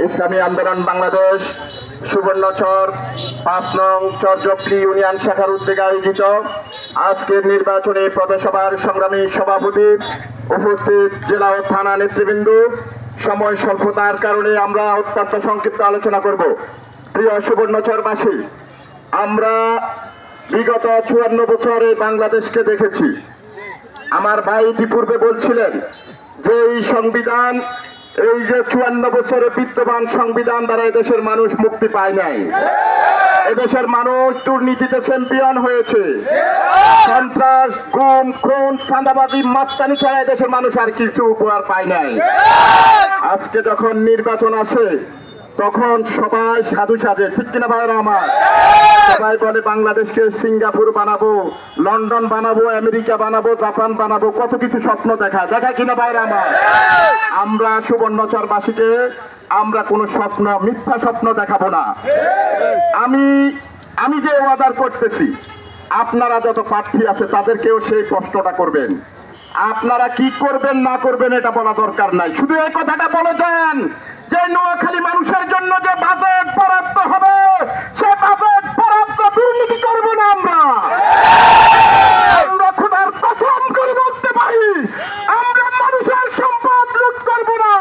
ইসলামী আন্দোলন বাংলাদেশ সুবর্ণচর ৫ নং চরজপলি ইউনিয়ন শাখার উদ্যোগে আয়োজিত আজকের নির্বাচনী পথসভার সংগ্রামী সভাপতি, উপস্থিত জেলা ও থানা নেতৃবৃন্দ, সময় স্বল্পতার কারণে আমরা অত্যন্ত সংক্ষিপ্ত আলোচনা করব। প্রিয় সুবর্ণচরবাসী, আমরা বিগত ৫৪ বছরে বাংলাদেশকে দেখেছি। আমার ভাই ইতিপূর্বে বলছিলেন যে এই সংবিধান, এই যে ৫৪ বছরে বিদ্যমান সংবিধান দ্বারা এদেশের মানুষ মুক্তি পায় নাই। এদেশের মানুষ দুর্নীতিতে চ্যাম্পিয়ন হয়েছে। সন্ত্রাস, গুম, খুন, চাঁদাবাজি, মাস্তানি ছাড়া এদেশের মানুষ আর কিছু উপহার পায় নাই। আজকে যখন নির্বাচন আসে তখন সবাই সাধু সাজে, ঠিক কিনা ভাইরা আমার? সবাই বলে বাংলাদেশকে সিঙ্গাপুর বানাবো, লন্ডন বানাবো, আমেরিকা বানাবো, জাপান বানাবো, কত কিছু স্বপ্ন দেখা কিনা ভাইরা আমার? আমরা সুবর্ণচরবাসীকে আমরা কোনো স্বপ্ন, মিথ্যা স্বপ্ন দেখাবো না। আমি যে অর্ডার করতেছি, আপনারা যত প্রার্থী আছে তাদেরকেও সেই প্রশ্নটা করবেন। আপনারা কি করবেন না করবেন এটা বলা দরকার নাই, শুধু এই কথাটা বলে যান যে নোয়াখালী মানুষের জন্য যে বাজেট বরাদ্দ হবে, সে বাজেট বরাদ্দ দুর্নীতি করব না। আমরা খোদার কসম করে বলতে পারি, আমরা মানুষের সম্পদ লুট করব না।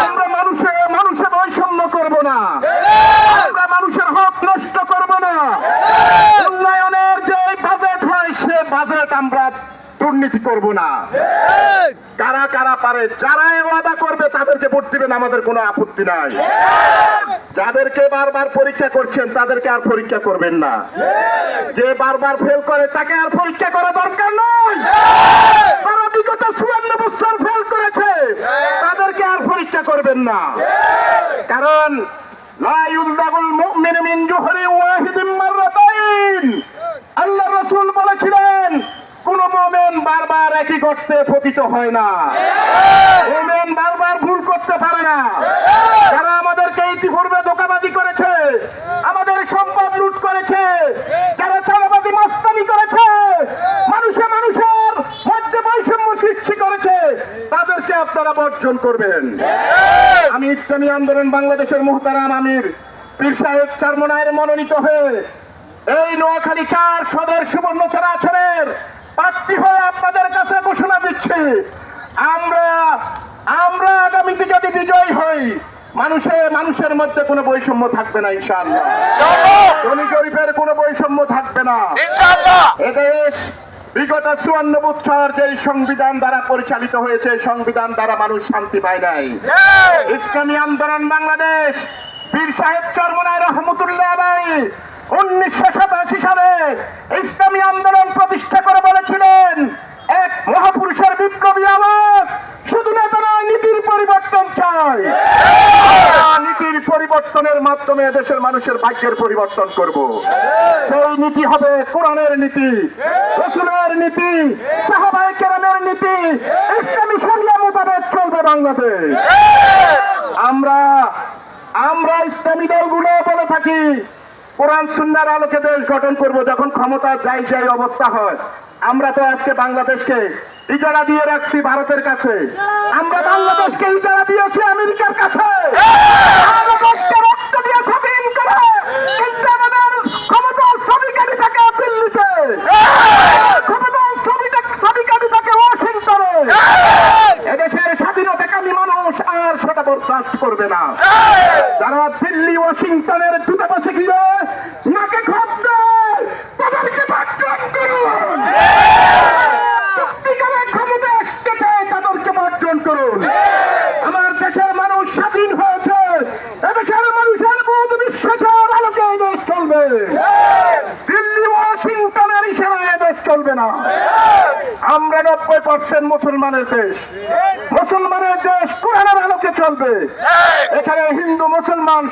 আমরা মানুষে বৈষম্য করব না। আমরা মানুষের হক নষ্ট করব না। উন্নয়নের যে বাজেট হয় সে বাজেট আমরা দুর্নীতি করব না। কারা কারা পারে, যারা ওয়াদা করবে তাদেরকে ভোট দিবেন, আমাদের কোনো আপত্তি নাই। যাদেরকে বারবার পরীক্ষা করছেন তাদেরকে আর পরীক্ষা করবেন না। যে বারবার ফেল করে তাকে আর পরীক্ষা করা দরকার নয়। তারা বিগত ৫৪ বছর ফেল করেছে, তাদেরকে আর পরীক্ষা করবেন না। কারণ লা ইউলদাগুল মুমিনু মিন জুহরি ওয়াহিদিন মাররাতাইন, আল্লাহ রাসূল বলেছিলেন কোন মুমিন বারবার একই গর্তে পতিত হয় না। মুমিন বারবার ভুল করতে পারে না। যারা আমাদেরকে ইতিপূর্বে ধোঁকাবাজি করেছে, আমাদের সম্পদ লুট করেছে, যারা চাঁদাবাজি মাস্তানি করেছে, মানুষের মধ্যে বৈষম্য সৃষ্টি করেছে, তাদেরকে আপনারা বর্জন করবেন। আমি ইসলামী আন্দোলন বাংলাদেশের মুহতারাম আমির পীর সাহেব চরমনায়ের মনোনীত হয়ে এই নোয়াখালী ৪ সদর সুবর্ণচর আসনের প্রার্থী হয়ে আপনাদের কাছে ঘোষণা দিচ্ছি, আমরা আগামীতে যদি বিজয়ী হই, মানুষের মধ্যে কোনো বৈষম্য থাকবে না ইনশাআল্লাহ। ধনী গরিবের কোনো বৈষম্য থাকবে না ইনশাআল্লাহ। এদেশ বিগত ৫৪ বছর যে সংবিধান দ্বারা পরিচালিত হয়েছে, সংবিধান দ্বারা মানুষ শান্তি পায় নাই। ইসলামী আন্দোলন বাংলাদেশ পীর সাহেব চরমনায় রহমতুল্লাহ আলাইহি ১৯৮৭ সালে ইসলামী আন্দোলন প্রতিষ্ঠা করে বলেছিলেন, এক মহাপুরুষের বিপ্লবী আওয়াজ শুধু নেতা নয়, নীতির পরিবর্তন চাই। নীতির পরিবর্তনের মাধ্যমে দেশের মানুষের ভাগ্যের পরিবর্তন করব। সেই নীতি হবে কোরআনের নীতি, রাসূলের নীতি, সাহাবায়ে কেরামের নীতি, ইসলামী শরিয়া মোতাবেক চলবে বাংলাদেশ। আমরা ইসলামী দলগুলো বলে থাকি কোরআন সুন্নাহর আলোকে দেশ গঠন করব। যখন ক্ষমতা যাই অবস্থা হয়, আমরা তো আজকে বাংলাদেশকে ইজারা দিয়ে রাখছি ভারতের কাছে, আমরা বাংলাদেশকে ইজারা দিয়েছি আমেরিকার কাছে, বাংলাদেশকে রক্ত দিয়ে স্বাধীন করে, কিন্তু আমাদের ক্ষমতার ছবিকাঠি থাকে দিল্লিতে, ক্ষমতার ছবিকাঠি থাকে ওয়াশিংটনে। এদেশের স্বাধীনতাকামী মানুষ আর সেটা বরদাস্ত করবে না। যারা দিল্লি ওয়াশিংটনের দূতাবাসে গিয়ে নাকে খত দেয়, তাদেরকে বর্জন করুন। সত্যিকারের ক্ষমতা আসতে চায়, তাদেরকে বর্জন করুন। আমার দেশের মানুষ স্বাধীন হয়েছে, এদেশের মানুষের বোধ বিশ্বাসের আলোকে এদেশ চলবে। দিল্লি ওয়াশিংটনের ইশারায় এদেশ চলবে না। আমরা ৯০% মুসলমানের দেশ, কোরআনের আলোকে চলবে। এখানে হিন্দু মুসলমান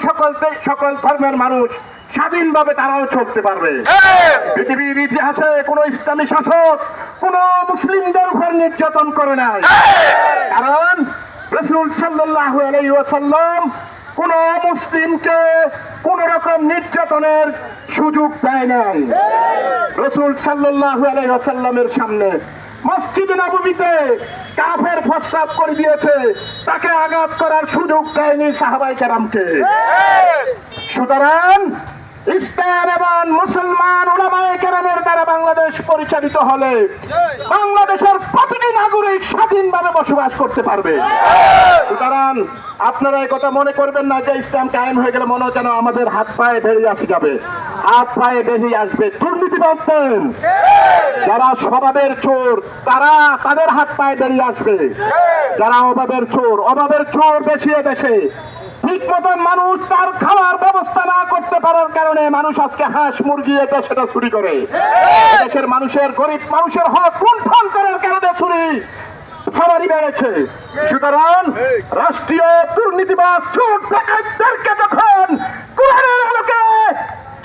সকল ধর্মের মানুষ স্বাধীনভাবে তারাও চলতে পারবে। পৃথিবীর ইতিহাসে কোন ইসলামী শাসক কোন মুসলিমদের উপর নির্যাতন করে নাই, কারণ রাসূল সাল্লাল্লাহু আলাইহি ওয়াসাল্লাম কোন মুসলিমকে কোন রকম নির্যাতনের সুযোগ দেয় নাই। রাসূল সাল্লাল্লাহু আলাইহি ওয়াসাল্লামের সামনে মসজিদে নববীতে কাফের প্রস্রাব করে দিয়েছে, তাকে আঘাত করার সুযোগ দেয়নি সাহাবায়ে কেরামকে। সুতরাং ইসলাম এবং মুসলমান উলামায়ে কেরামের দ্বারা বাংলাদেশ পরিচালিত হলে বাংলাদেশের প্রতিটি নাগরিক স্বাধীনভাবে বসবাস করতে পারবে। সুতরাং আপনারা এই কথা মনে করবেন না যে ইসলাম কায়েম হয়ে গেলে মনে হয় যেন আমাদের হাত পায়ে বেরিয়ে আসে যাবে। হাত পায়ে বেরিয়ে আসবে দুর্নীতিবাজদের, যারা স্বভাবের চোর তাদের হাত পায়ে বেরিয়ে আসবে। যারা অভাবের চোর বেশিয়ে দেশে ঠিক মতন মানুষ তার খাওয়ার ব্যবস্থা না করতে পারার কারণে মানুষ আজকে হাঁস মুরগি এটা সেটা চুরি করে। দেশের মানুষের গরিব মানুষের হক লুণ্ঠন করার কারণে চুরি সবারই বেড়েছে। সুতরাং রাষ্ট্রীয় দুর্নীতিবাজ চোর ডাকাতদেরকে যখন কোরআনের আলোকে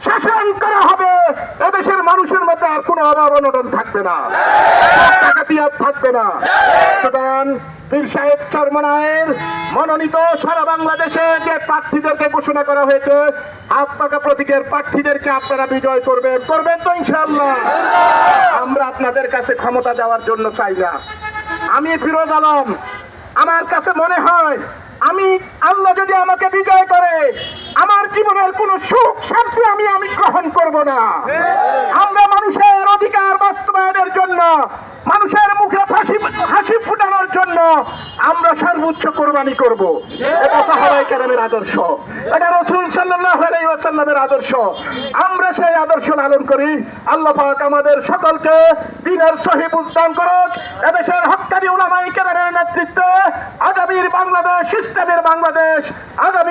শাসন করা হবে, এদেশের মানুষের মধ্যে আর কোনো অভাব অনটন থাকবে না, ডাকাতি আর থাকবে না। সুতরাং পীর সাহেব চরমনায়ের মনোনীত সারা বাংলাদেশে যে প্রার্থীদেরকে ঘোষণা করা হয়েছে, হাত পাকা প্রতীকের প্রার্থীদেরকে আপনারা বিজয় করবেন তো ইনশাআল্লাহ। আমরা আপনাদের কাছে ক্ষমতা দেওয়ার জন্য চাই না। আমি ফিরোজ আলম, আমার কাছে মনে হয় আল্লাহ যদি আমাকে বিজয় করে আমার জীবনের কোন সুখ শান্তি আমি গ্রহণ করব না। আমরা মানুষের অধিকার বাস্তবায়নের জন্য, মানুষের মুখে হাসি ফুটানোর জন্য আমরা সর্বোচ্চ কোরবানি করব। এটা সাহাবায়ে কেরামের আদর্শ, এটা রাসূল সাল্লাল্লাহু আলাইহি ওয়াসাল্লামের আদর্শ। আমরা সেই আদর্শ লালন করি। আল্লাহ পাক আমাদের সকলকে দ্বীনের সহিহ বুঝদান করুক। এদেশের হক্কানি উলামায়ে কেরামের নেতৃত্বে আগামীর বাংলাদেশ, ইসলামের বাংলাদেশ, আগামীর